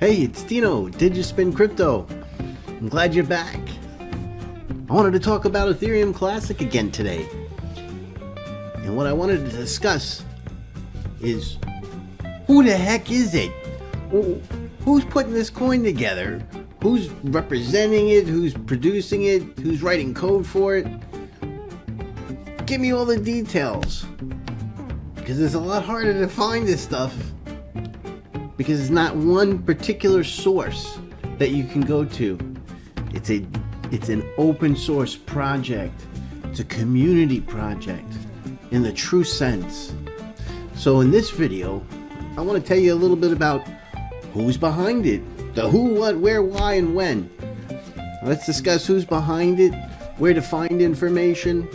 Hey, it's Dino, Digitspin Crypto. I'm glad you're back. I wanted to talk about Ethereum Classic again today. And what I wanted to discuss is, who the heck is it? Who's putting this coin together? Who's representing it? Who's producing it? Who's writing code for it? Give me all the details. Because it's a lot harder to find this stuff. Because it's not one particular source that you can go to. It's an open source project. It's a community project in the true sense. So in this video, I want to tell you a little bit about who's behind it. The who, what, where, why, and when. Let's discuss who's behind it, where to find information,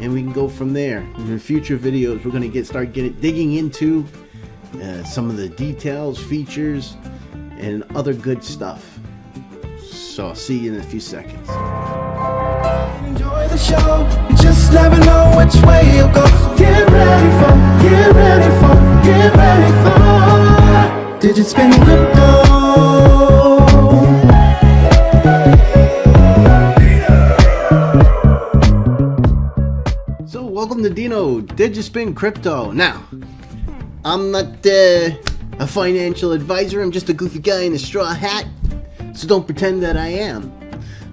and we can go from there. In future videos, we're going to start digging into some of the details, features, and other good stuff. So I'll see you in a few seconds. Enjoy the show. You just never know which way you'll go. Get ready for Digitspin Crypto. So welcome to Dino, Digitspin Crypto. Now, I'm not a financial advisor. I'm just a goofy guy in a straw hat. So don't pretend that I am.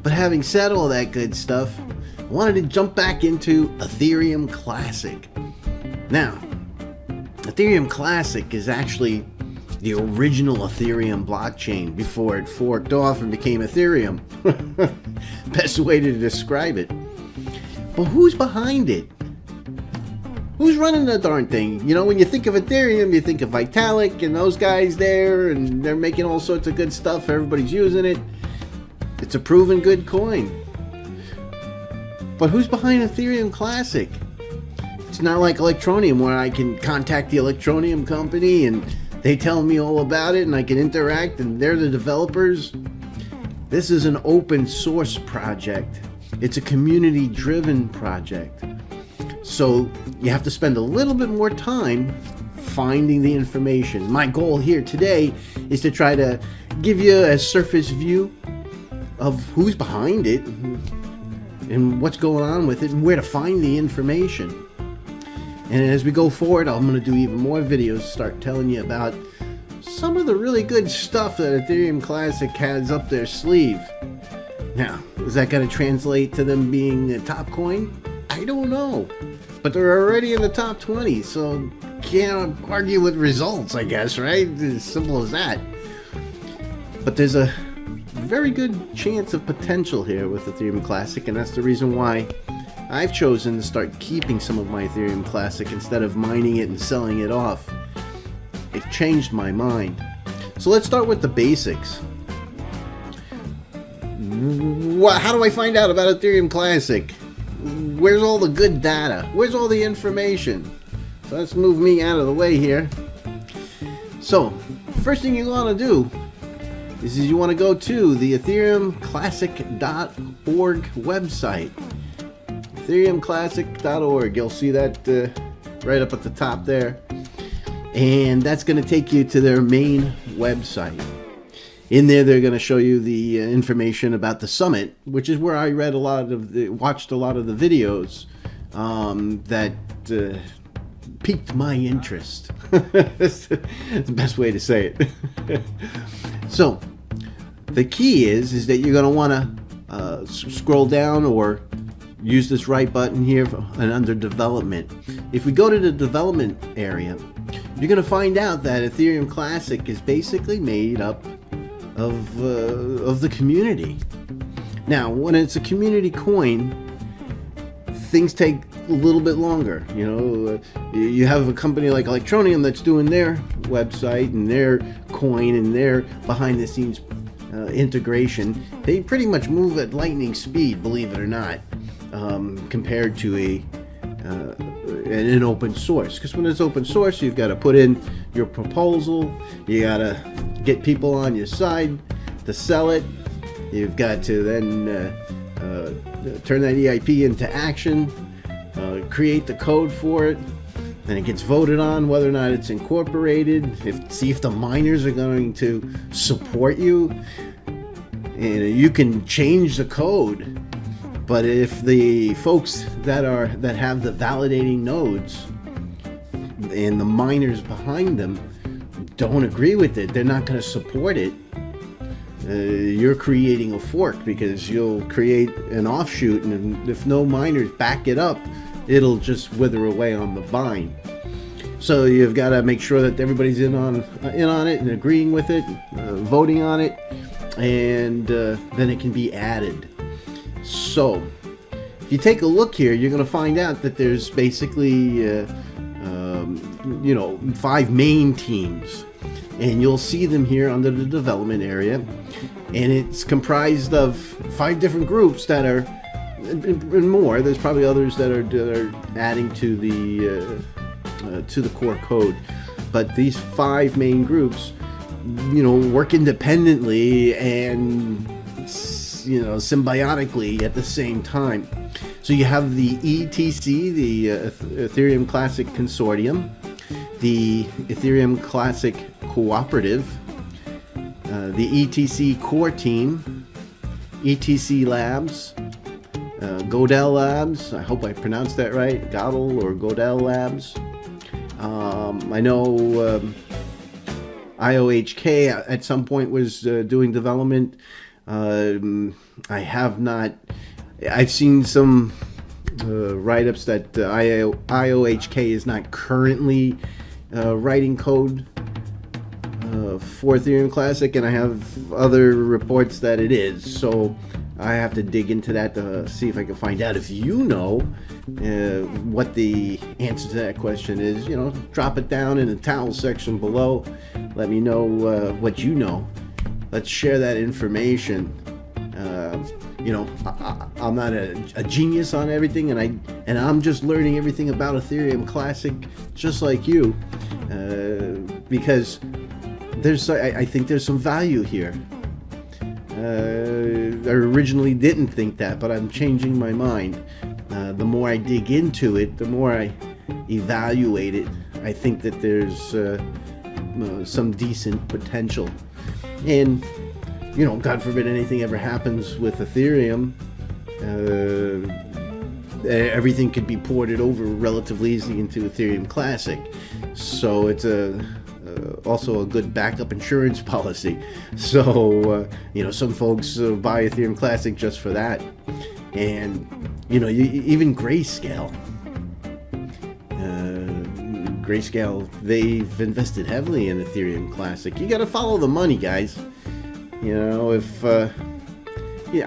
But having said all that good stuff, I wanted to jump back into Ethereum Classic. Now, Ethereum Classic is actually the original Ethereum blockchain before it forked off and became Ethereum. Best way to describe it. But who's behind it? Who's running the darn thing? You know, when you think of Ethereum, you think of Vitalik and those guys there, and they're making all sorts of good stuff. Everybody's using it. It's a proven good coin. But who's behind Ethereum Classic? It's not like Electroneum, where I can contact the Electroneum company and they tell me all about it and I can interact and they're the developers. This is an open source project. It's a community driven project. So you have to spend a little bit more time finding the information. My goal here today is to try to give you a surface view of who's behind it and what's going on with it and where to find the information. And as we go forward, I'm going to do even more videos, start telling you about some of the really good stuff that Ethereum Classic has up their sleeve. Now, is that going to translate to them being a top coin? I don't know. But they're already in the top 20, so can't argue with results, I guess, right? As simple as that. But there's a very good chance of potential here with Ethereum Classic, and that's the reason why I've chosen to start keeping some of my Ethereum Classic instead of mining it and selling it off. It changed my mind. So let's start with the basics. How do I find out about Ethereum Classic? Where's all the good data? Where's all the information? So let's move me out of the way here. So, first thing you want to do is you want to go to the ethereumclassic.org website. ethereumclassic.org. You'll see that right up at the top there. And that's going to take you to their main website. In there, they're going to show you the information about the summit, which is where I watched a lot of the videos that piqued my interest. That's the best way to say it. So, the key is that you're going to want to scroll down or use this right button here and under development. If we go to the development area, you're going to find out that Ethereum Classic is basically made up of the community. Now, when it's a community coin, things take a little bit longer. You know, you have a company like Electroneum that's doing their website and their coin and their behind-the-scenes integration. They pretty much move at lightning speed, believe it or not, compared to an open source. Because when it's open source, you've got to put in your proposal, you got to get people on your side to sell it, you've got to then turn that EIP into action, create the code for it, then it gets voted on whether or not it's incorporated. See if the miners are going to support you. And you can change the code, but if the folks that have the validating nodes and the miners behind them don't agree with it, they're not going to support it. You're creating a fork, because you'll create an offshoot, and if no miners back it up, it'll just wither away on the vine. So you've got to make sure that everybody's in on it and agreeing with it, voting on it, and then it can be added. So if you take a look here, you're going to find out that there's basically 5 main teams, and you'll see them here under the development area, and it's comprised of 5 different groups that are, and more. There's probably others that are adding to the core code, but these 5 main groups, work independently and symbiotically at the same time. So you have the ETC, the Ethereum Classic Consortium, the Ethereum Classic Cooperative, the ETC Core Team, ETC Labs, Godel Labs, I hope I pronounced that right, Godel or Godel Labs. I know IOHK at some point was doing development. I've seen some write-ups that IOHK is not currently writing code for Ethereum Classic, and I have other reports that it is. So I have to dig into that to see if I can find out. If you know what the answer to that question is, drop it down in the towel section below. Let me know what you know. Let's share that information. I'm not a genius on everything, and I'm just learning everything about Ethereum Classic, just like you, because I think there's some value here. I originally didn't think that, but I'm changing my mind. The more I dig into it, the more I evaluate it, I think that there's some decent potential. And God forbid anything ever happens with Ethereum, everything could be ported over relatively easily into Ethereum Classic. So it's also a good backup insurance policy. So some folks buy Ethereum Classic just for that. And even Grayscale, they've invested heavily in Ethereum Classic. You got to follow the money, guys. I'm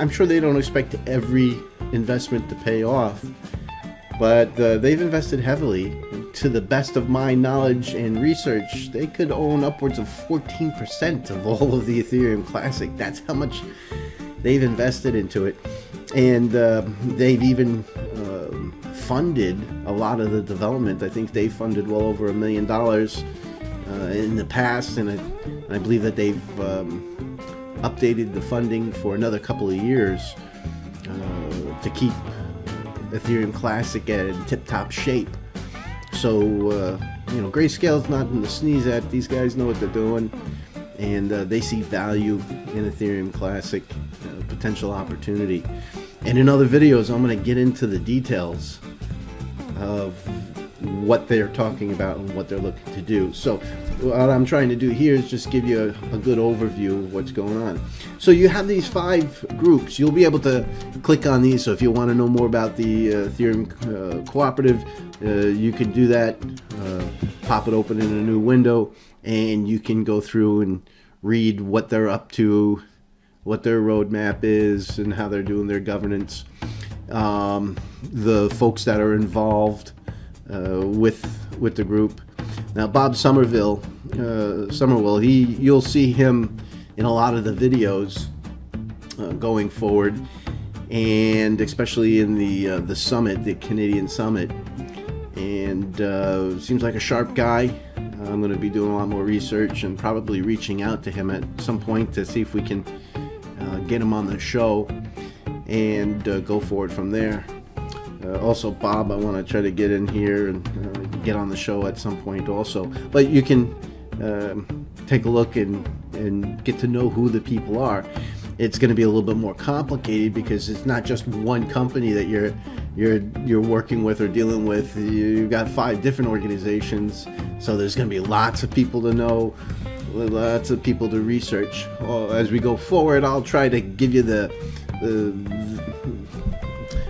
sure they don't expect every investment to pay off, but they've invested heavily. To the best of my knowledge and research, they could own upwards of 14% of all of the Ethereum Classic. That's how much they've invested into it. And they've even funded a lot of the development. I think they funded well over $1 million in the past, and I believe that they've updated the funding for another couple of years to keep Ethereum Classic in tip-top shape. So, Grayscale's nothing to sneeze at. These guys know what they're doing, and they see value in Ethereum Classic, potential opportunity. And in other videos, I'm going to get into the details of what they're talking about and what they're looking to do. So what I'm trying to do here is just give you a good overview of what's going on. So you have these 5 groups. You'll be able to click on these. So if you want to know more about the Ethereum Cooperative, you can do that. Pop it open in a new window, and you can go through and read what they're up to, what their roadmap is, and how they're doing their governance. The folks that are involved with the group. Now, Bob Somerville, you'll see him in a lot of the videos going forward, and especially in the summit, the Canadian summit. And seems like a sharp guy. I'm going to be doing a lot more research and probably reaching out to him at some point to see if we can get him on the show and go forward from there. Also, Bob, I want to try to get in here and get on the show at some point also. But you can take a look and get to know who the people are. It's going to be a little bit more complicated because it's not just one company that you're working with or dealing with. You've got 5 different organizations, so there's going to be lots of people to know, lots of people to research. As we go forward, I'll try to give you the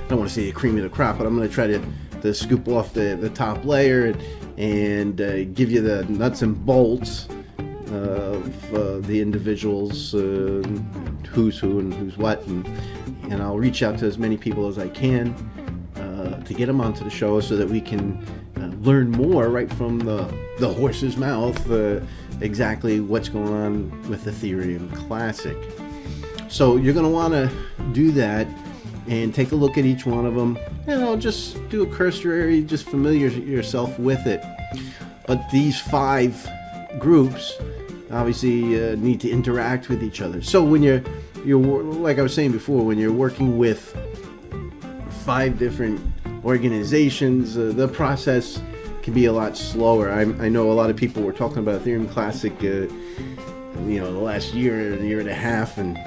I don't want to say the cream of the crop, but I'm going to try to scoop off the top layer and give you the nuts and bolts of the individuals, who's who and who's what, and I'll reach out to as many people as I can to get them onto the show so that we can learn more right from the horse's mouth exactly what's going on with Ethereum Classic. So you're going to want to do that and take a look at each one of them. Just do a cursory, just familiar yourself with it. But these 5 groups obviously need to interact with each other. So when you're like I was saying before, when you're working with 5 different organizations, the process can be a lot slower. I know a lot of people were talking about Ethereum Classic, the last year and a half, and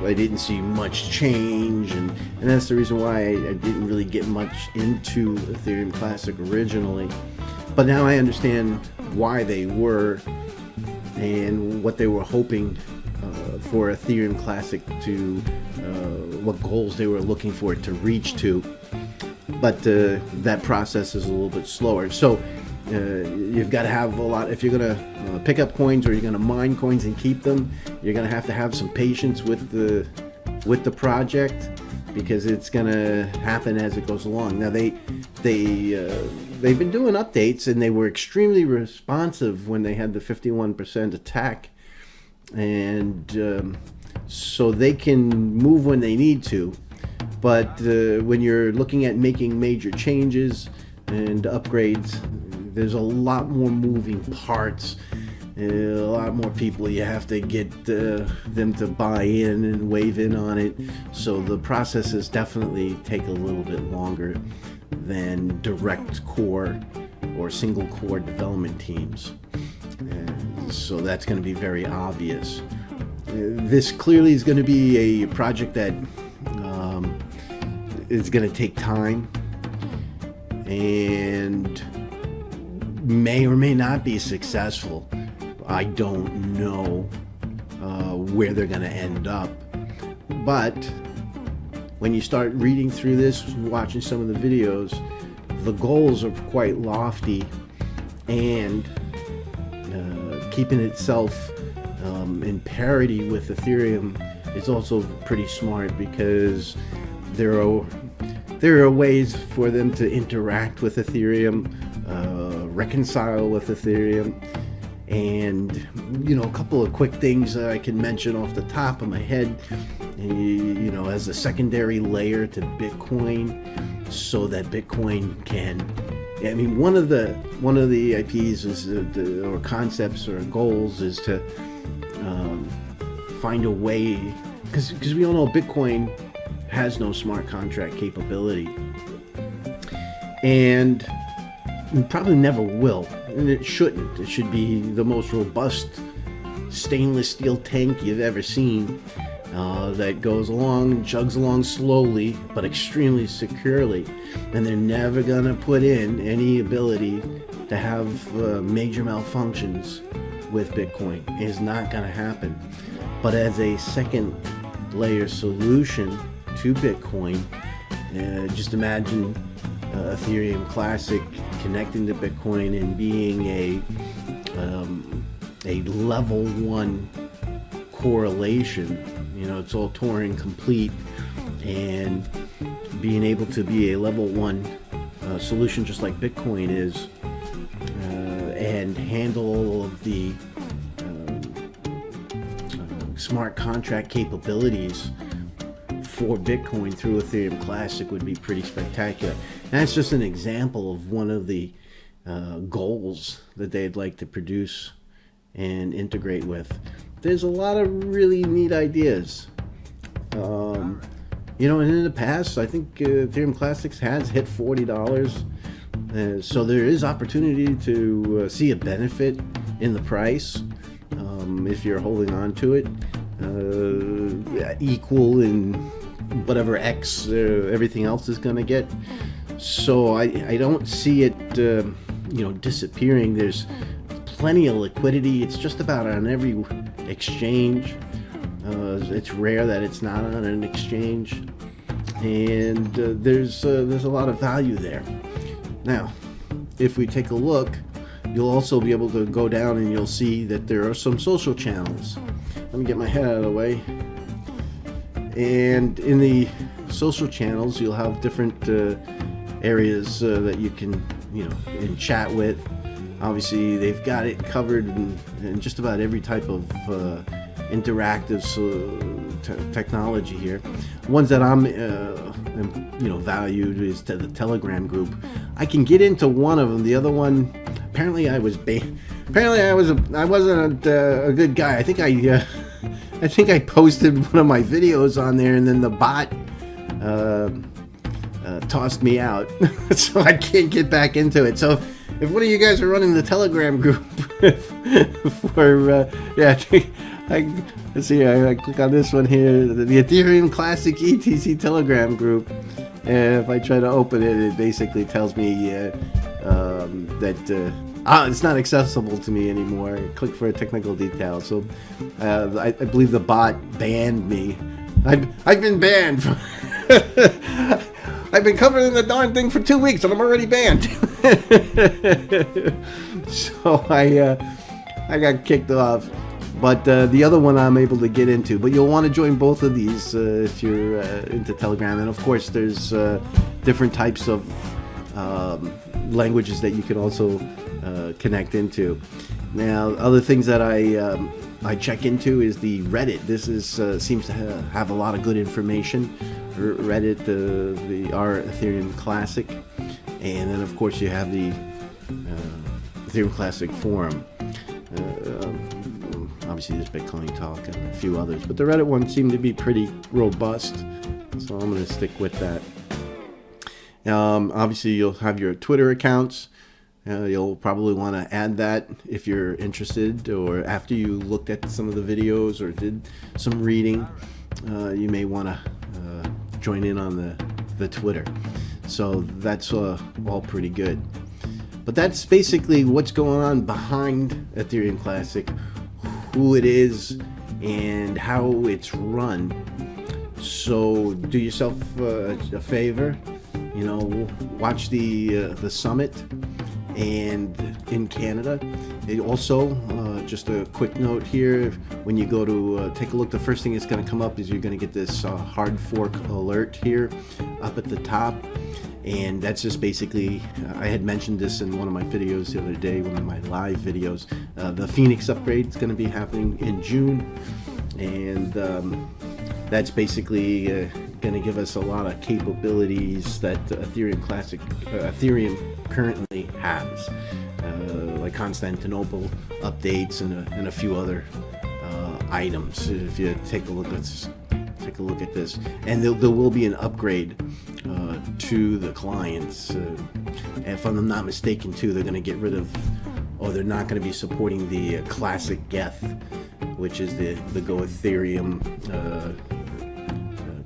I didn't see much change, and that's the reason why I didn't really get much into Ethereum Classic originally. But now I understand why they were and what they were hoping for Ethereum Classic to, what goals they were looking for it to reach to. But that process is a little bit slower. So you've got to have a lot. If you're going to pick up coins or you're going to mine coins and keep them, you're going to have some patience with the project, because it's going to happen as it goes along. Now they've been doing updates, and they were extremely responsive when they had the 51% attack, and so they can move when they need to. But when you're looking at making major changes and upgrades, there's a lot more moving parts, a lot more people you have to get them to buy in and wave in on it. So the processes definitely take a little bit longer than direct core or single core development teams. So that's going to be very obvious. This clearly is going to be a project that is going to take time and may or may not be successful. I don't know where they're going to end up. But when you start reading through this, watching some of the videos, the goals are quite lofty, and keeping itself in parity with Ethereum is also pretty smart, because there are ways for them to interact with Ethereum, reconcile with Ethereum, and a couple of quick things that I can mention off the top of my head, as a secondary layer to Bitcoin, so that Bitcoin can, one of the IPs is or concepts or goals is to find a way, because we all know Bitcoin has no smart contract capability, and probably never will, and it shouldn't. It should be the most robust stainless steel tank you've ever seen, that goes along, chugs along slowly but extremely securely, and they're never gonna put in any ability to have major malfunctions with Bitcoin. It is not gonna happen. But as a second layer solution to Bitcoin, just imagine Ethereum Classic connecting to Bitcoin and being a level 1 correlation. It's all Turing complete, and being able to be a level 1 solution just like Bitcoin is, and handle all of the smart contract capabilities for Bitcoin through Ethereum Classic would be pretty spectacular. And that's just an example of one of the goals that they'd like to produce and integrate with. There's a lot of really neat ideas, You know, and in the past, I think Ethereum Classics has hit $40. So there is opportunity to see a benefit in the price if you're holding on to it. Equal in whatever X everything else is going to get. So I don't see it, disappearing. There's plenty of liquidity. It's just about on every exchange. It's rare that it's not on an exchange, and there's a lot of value there. Now, if we take a look, you'll also be able to go down and you'll see that there are some social channels. Let me get my head out of the way. And in the social channels, you'll have different areas that you can, and chat with. Obviously, they've got it covered in just about every type of interactive technology here. Ones that I'm, valued is the Telegram group. I can get into one of them. The other one, apparently, I was banned. Apparently, I wasn't a good guy. I think I posted one of my videos on there, and then the bot tossed me out, so I can't get back into it. So if one of you guys are running the Telegram group for let's see, I click on this one here, the Ethereum Classic ETC Telegram group, and if I try to open it, it basically tells me that it's not accessible to me anymore. Click for a technical detail. So I believe the bot banned me. I've been banned from I've been covering the darn thing for 2 weeks and I'm already banned. So I got kicked off. But the other one I'm able to get into. But you'll want to join both of these if you're into Telegram. And of course, there's different types of languages that you can also connect into. Now, other things that I check into is the Reddit. This seems to have a lot of good information. Reddit, our Ethereum Classic, and then of course you have the Ethereum Classic forum. Obviously there's Bitcoin Talk and a few others, but the Reddit one seemed to be pretty robust, so I'm going to stick with that. Obviously you'll have your Twitter accounts. You'll probably want to add that if you're interested, or after you looked at some of the videos or did some reading, you may want to join in on the Twitter. So that's all pretty good. But that's basically what's going on behind Ethereum Classic, who it is, and how it's run. So do yourself a favor, watch the summit and in Canada. It also, just a quick note here, when you go to take a look, the first thing that's going to come up is you're going to get this hard fork alert here up at the top. And that's just basically, I had mentioned this in one of my videos the other day, one of my live videos. The Phoenix upgrade is going to be happening in June, and that's basically going to give us a lot of capabilities that Ethereum Classic, Ethereum currently has, like Constantinople updates and a few other items. If you take a look at this, and there will be an upgrade to the clients. If I'm not mistaken, too, they're going to get rid of, or they're not going to be supporting the Classic Geth, which is the Go Ethereum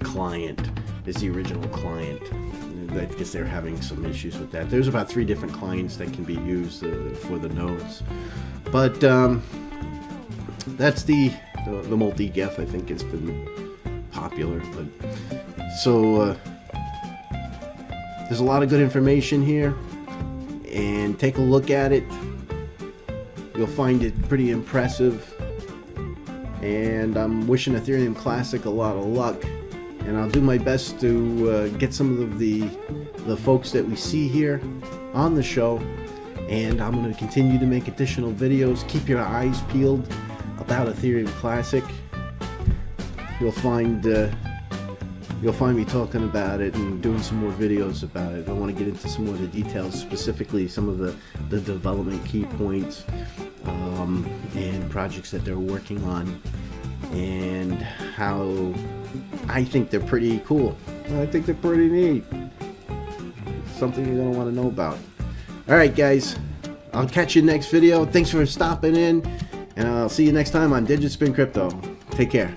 client. Is the original client. I guess they're having some issues with that. There's about 3 different clients that can be used for the nodes, but that's the multi-Geth. I think it's been popular, but so there's a lot of good information here, and take a look at it. You'll find it pretty impressive, and I'm wishing Ethereum Classic a lot of luck, and I'll do my best to get some of the folks that we see here on the show, and I'm going to continue to make additional videos. Keep your eyes peeled about Ethereum Classic. You'll find me talking about it and doing some more videos about it. I want to get into some more of the details, specifically some of the development key points and projects that they're working on, and how I think they're pretty cool. I think they're pretty neat. Something you're gonna want to know about. All right, guys. I'll catch you next video. Thanks for stopping in, and I'll see you next time on Digitspin Crypto. Take care.